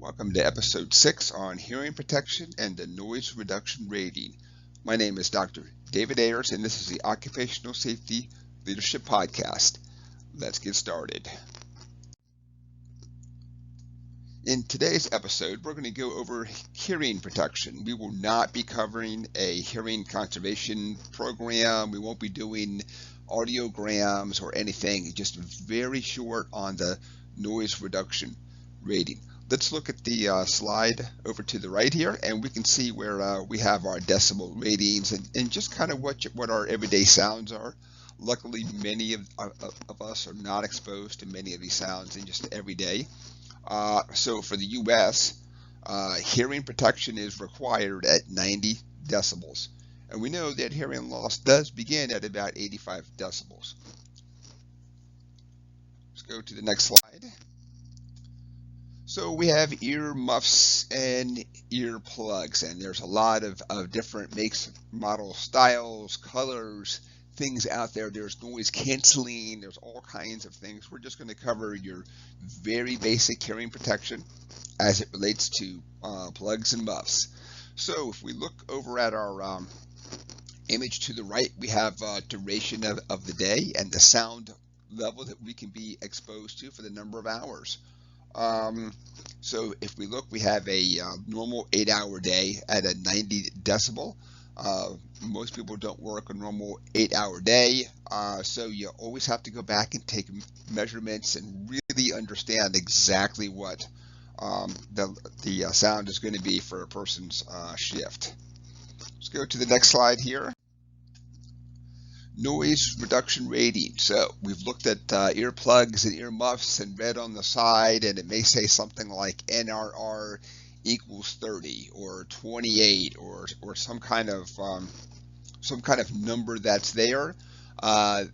Welcome to episode 6 on hearing protection and the noise reduction rating. My name is Dr. David Ayers, and this is the Occupational Safety Leadership Podcast. Let's get started. In today's episode, we're going to go over hearing protection. We will not be covering a hearing conservation program. We won't be doing audiograms or anything, just very short on the noise reduction rating. Let's look at the slide over to the right here, and we can see where we have our decibel ratings and just kind of what our everyday sounds are. Luckily, many of us are not exposed to many of these sounds in just every day. So for the U.S., hearing protection is required at 90 decibels. And we know that hearing loss does begin at about 85 decibels. Let's go to the next slide. So we have ear muffs and ear plugs, and there's a lot of different makes, models, styles, colors, things out there. There's noise canceling, there's all kinds of things. We're just going to cover your very basic hearing protection as it relates to plugs and muffs. So if we look over at our image to the right, we have duration of the day and the sound level that we can be exposed to for the number of hours. So if we look, we have a normal 8-hour day at a 90 decibel. Most people don't work a normal 8-hour day, so you always have to go back and take measurements and really understand exactly what the sound is going to be for a person's shift. Let's go to the next slide here. Noise reduction rating. So we've looked at earplugs and ear muffs and read on the side, and it may say something like NRR equals 30 or 28 or some kind of number that's there.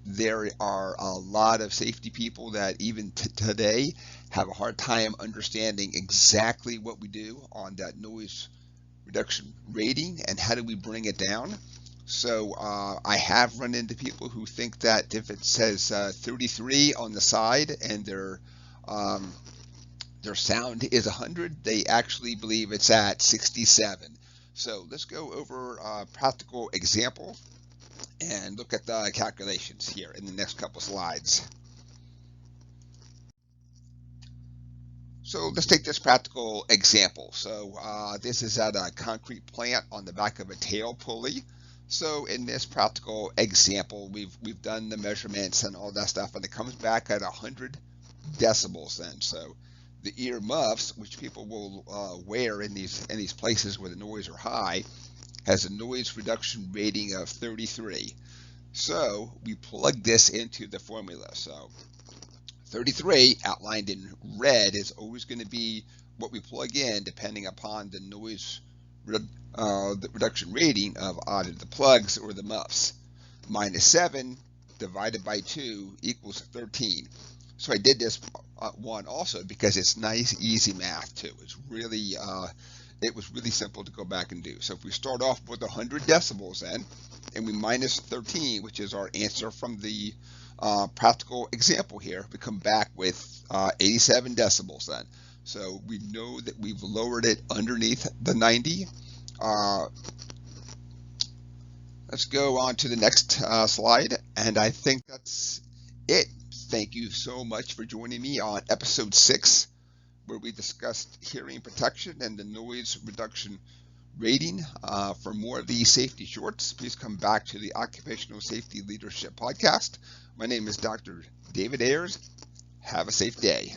There are a lot of safety people that even today have a hard time understanding exactly what we do on that noise reduction rating and how do we bring it down. So I have run into people who think that if it says 33 on the side and their sound is 100, they actually believe it's at 67. So let's go over a practical example and look at the calculations here in the next couple slides. So let's take this practical example. So this is at a concrete plant on the back of a tail pulley. So in this practical example, we've done the measurements and all that stuff, and it comes back at 100 decibels then. So the ear muffs, which people will wear in these places where the noise are high, has a noise reduction rating of 33. So we plug this into the formula. So 33 outlined in red is always going to be what we plug in depending upon the noise the reduction rating of either the plugs or the muffs. -7 divided by 2 equals 13. So I did this one also because it's nice, easy math too. It's really, it was really simple to go back and do. So if we start off with 100 decibels then, and we minus 13, which is our answer from the practical example here, we come back with 87 decibels then. So we know that we've lowered it underneath the 90. Let's go on to the next slide, and I think that's it. Thank you so much for joining me on episode 6, where we discussed hearing protection and the noise reduction rating. For more of these safety shorts, please come back to the Occupational Safety Leadership Podcast. My name is Dr. David Ayers. Have a safe day.